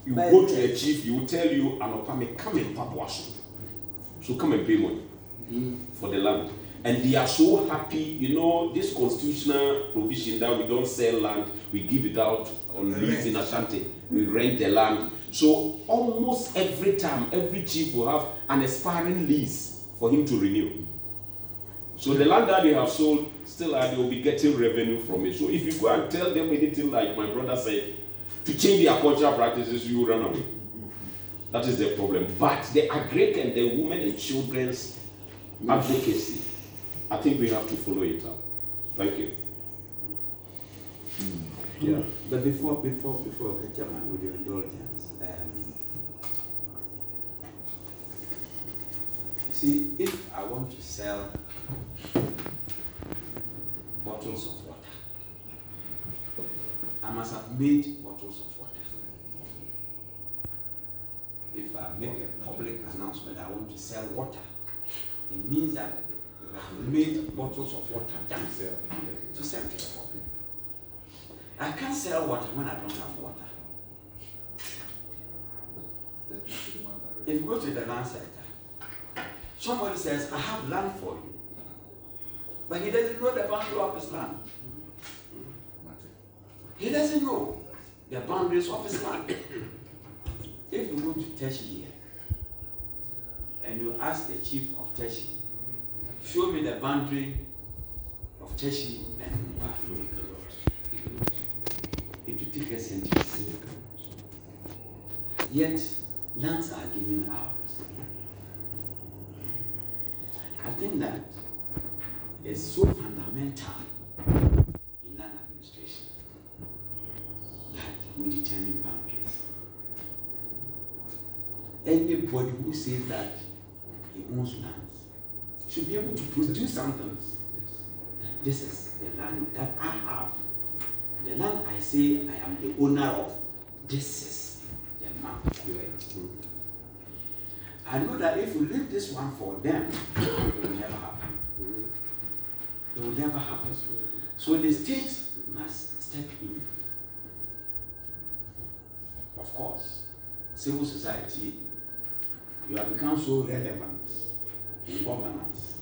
You go to a chief, he will tell you, Anopame, come and papuaso. So come and pay money for the land. And they are so happy, you know, this constitutional provision that we don't sell land, we give it out on lease in Ashanti, we rent the land. So almost every time, every chief will have an expiring lease for him to renew. So the land that they have sold, still they will be getting revenue from it. So if you go and tell them anything like my brother said, to change their cultural practices, you will run away. That is the problem. But the agric and the women and children's advocacy, I think we have to follow it up. Thank you. Yeah. But before Chairman, with your indulgence, see, if I want to sell bottles of water, I must have made bottles of water. If I make a public announcement, I want to sell water, it means that I have made bottles of water to sell to the public. I can't sell water when I don't have water. If you go to the land sector, somebody says, I have land for you, but he doesn't know the boundary of his land. He doesn't know the boundaries of his land. If you go to Teshi here, and you ask the chief of Teshi, show me the boundary of Teshi and Mumbai, it will take a century. Yet, lands are given out. I think that is so fundamental in land administration that we determine boundaries. Anybody who says that he owns lands should be able to produce something. This is the land that I have. The land I say I am the owner of, this is the map. I know that if we leave this one for them, it will never happen. It will never happen. So the state must step in. Of course, civil society, you have become so relevant in governance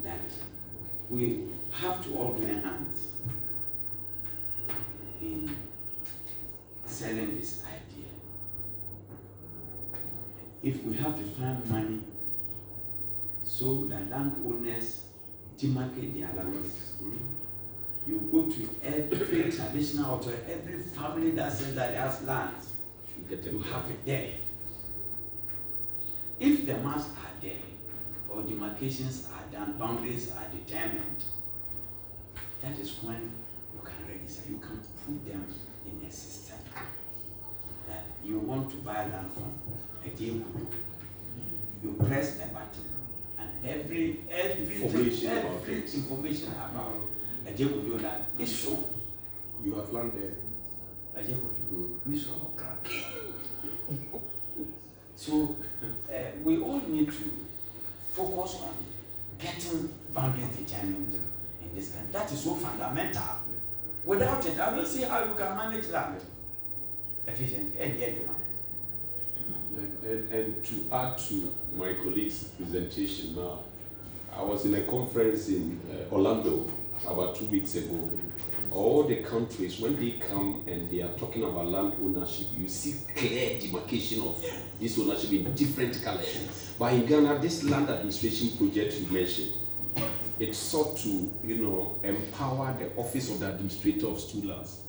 that we have to all join hands in selling this idea. If we have to find money so that landowners demarcate their lands, you go to every traditional or every family that says that it has lands, you have it there. If the maps are there, or demarcations are done, boundaries are determined, that is when you can register. You can put them in a system that you want to buy land from a game. You press a button, and every information about a game land is shown. You have land there. A game So we all need to focus on getting boundaries determined in this country. That is so fundamental. Without it, I don't see how you can manage land efficiently. And to add to my colleague's presentation now, I was in a conference in Orlando about 2 weeks ago. All the countries, when they come and they are talking about land ownership, you see clear demarcation of this ownership in different colors. But in Ghana, this land administration project you mentioned, it sought to, empower the office of the administrator of stool lands.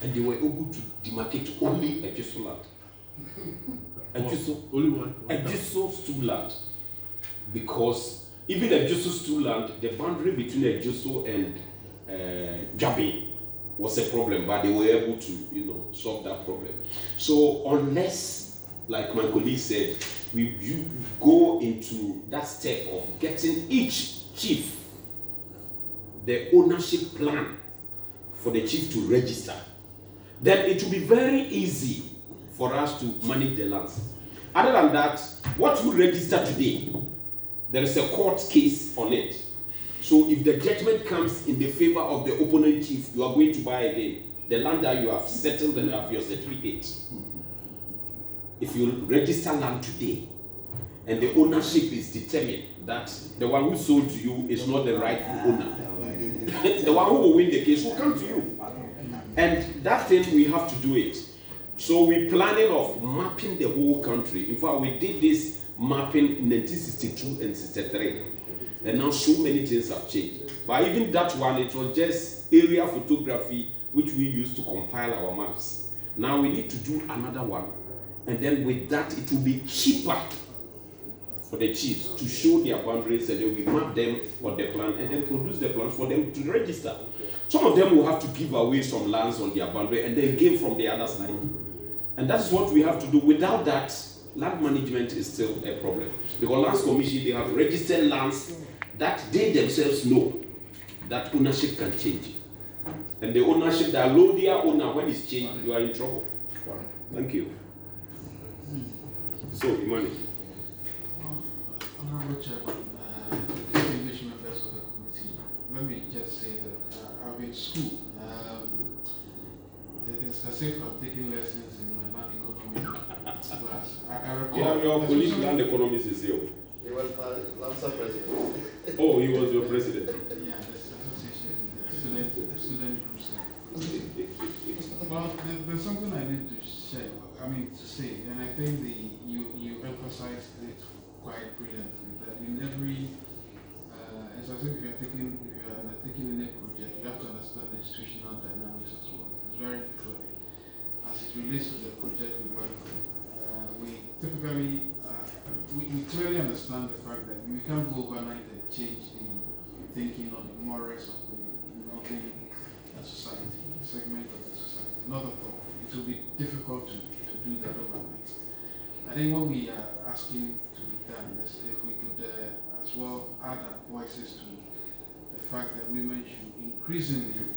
And they were able to demarcate only a Jesu land. Only one? A Jesu stool land. Because even a Jesu stool land, the boundary between a Jesu and Jabi was a problem, but they were able to, solve that problem. So unless, like my colleague said, you go into that step of getting each chief the ownership plan for the chief to register, then it will be very easy for us to manage the lands. Other than that, what you register today, there is a court case on it. So if the judgment comes in the favor of the opponent chief, you are going to buy again. the land that you have settled and have your certificate. If you register land today, and the ownership is determined that the one who sold to you is not the rightful owner, the one who will win the case will come to you. And that thing, we have to do it. So we're planning of mapping the whole country. In fact, we did this mapping in 1962 and 63. And now so many things have changed. But even that one, it was just area photography, which we used to compile our maps. Now we need to do another one. And then with that, it will be cheaper for the chiefs to show their boundaries, and then we map them on the plan and then produce the plans for them to register. Some of them will have to give away some lands on their boundary and then gain from the other side. And that's what we have to do. Without that, land management is still a problem. Because Lands Commission, they have registered lands that they themselves know that ownership can change. And the ownership, the allodial owner, when it's changed, you are in trouble. Thank you. So, Imani. Honorable Chairman, distinguished members of the committee, let me just say that I've been to school. It's as if I'm taking lessons in my land economy class. I recall. Yeah, your colleague land economist is here. He was my LAMSA president. Oh, he was your president. Yeah, the association, the student groups. Well, there's something I need to share. To say, and I think you emphasized it quite brilliantly, that in every, it's as if if you are undertaking any project, you have to understand the institutional dynamics as well. It's very clear. As it relates to the project we work on, we typically, we clearly understand the fact that we can't go overnight and change the thinking or the morals of the Northern society, segment of the society. Not at all. It will be difficult to do that overnight. I think what we are asking to be done is if we could as well add our voices to the fact that women should increasingly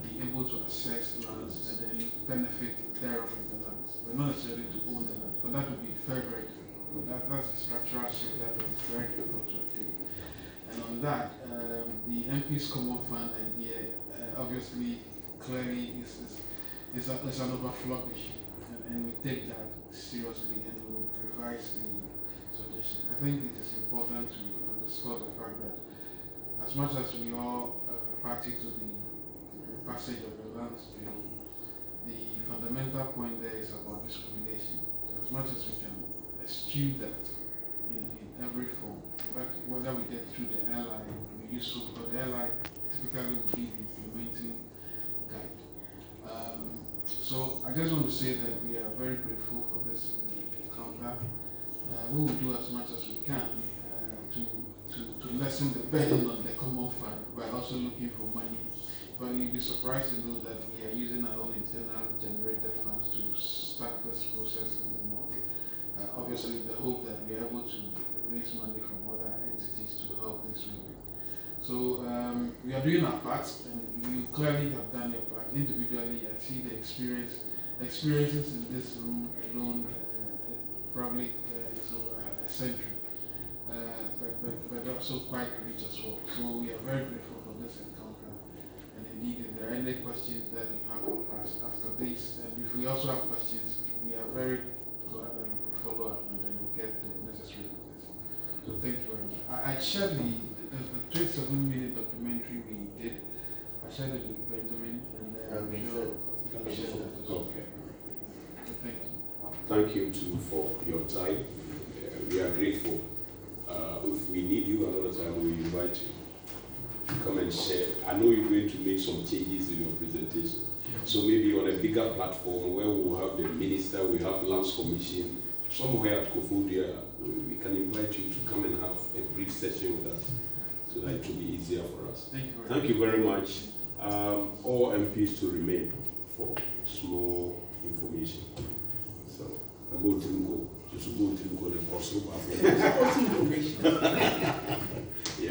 be able to access lands and then benefit thereof in the lands, but not necessarily to own the land, because that would be very, very difficult. That's a structural shift that would be very difficult to attain. And on that, the MP's Common Fund idea obviously clearly is an overflow issue. And we take that seriously and we will revise the suggestion. I think it is important to underscore the fact that as much as we all party to the passage of the Lands Bill, the fundamental point there is about discrimination. As much as we can eschew that in every form, whether we get through the airline, we use so, because the airline typically will be the implementing guide. So I just want to say that we are very grateful for this encounter. We will do as much as we can to lessen the burden on the common fund by also looking for money. But you'll be surprised to know that we are using our own internal generated funds to start this process in the north. Obviously, the hope that we are able to raise money from other entities to help this women. So we are doing our part, and you clearly have done your part individually. I see the experiences in this room alone probably is over a century, but also quite rich as well. So we are very grateful for this encounter. And indeed, if there are any questions that you have for us after this, and if we also have questions, we are very glad that we could follow up and then we get the necessary answers. So thank you very much. I shared the 27-minute documentary we did. I shared it with Benjamin, and I'm sure you shared that as well. Okay. So thank you. Thank you too for your time. We are grateful. If we need you another time, we invite you to come and share. I know you're going to make some changes in your presentation. So maybe on a bigger platform where we'll have the minister, we have Lands Commission, somewhere at Kofodia, we can invite you to come and have a brief session with us, so that it will be easier for us. Thank you very much. All MPs to remain for small information. So, I'm going to go. Just go to the possible. Yeah.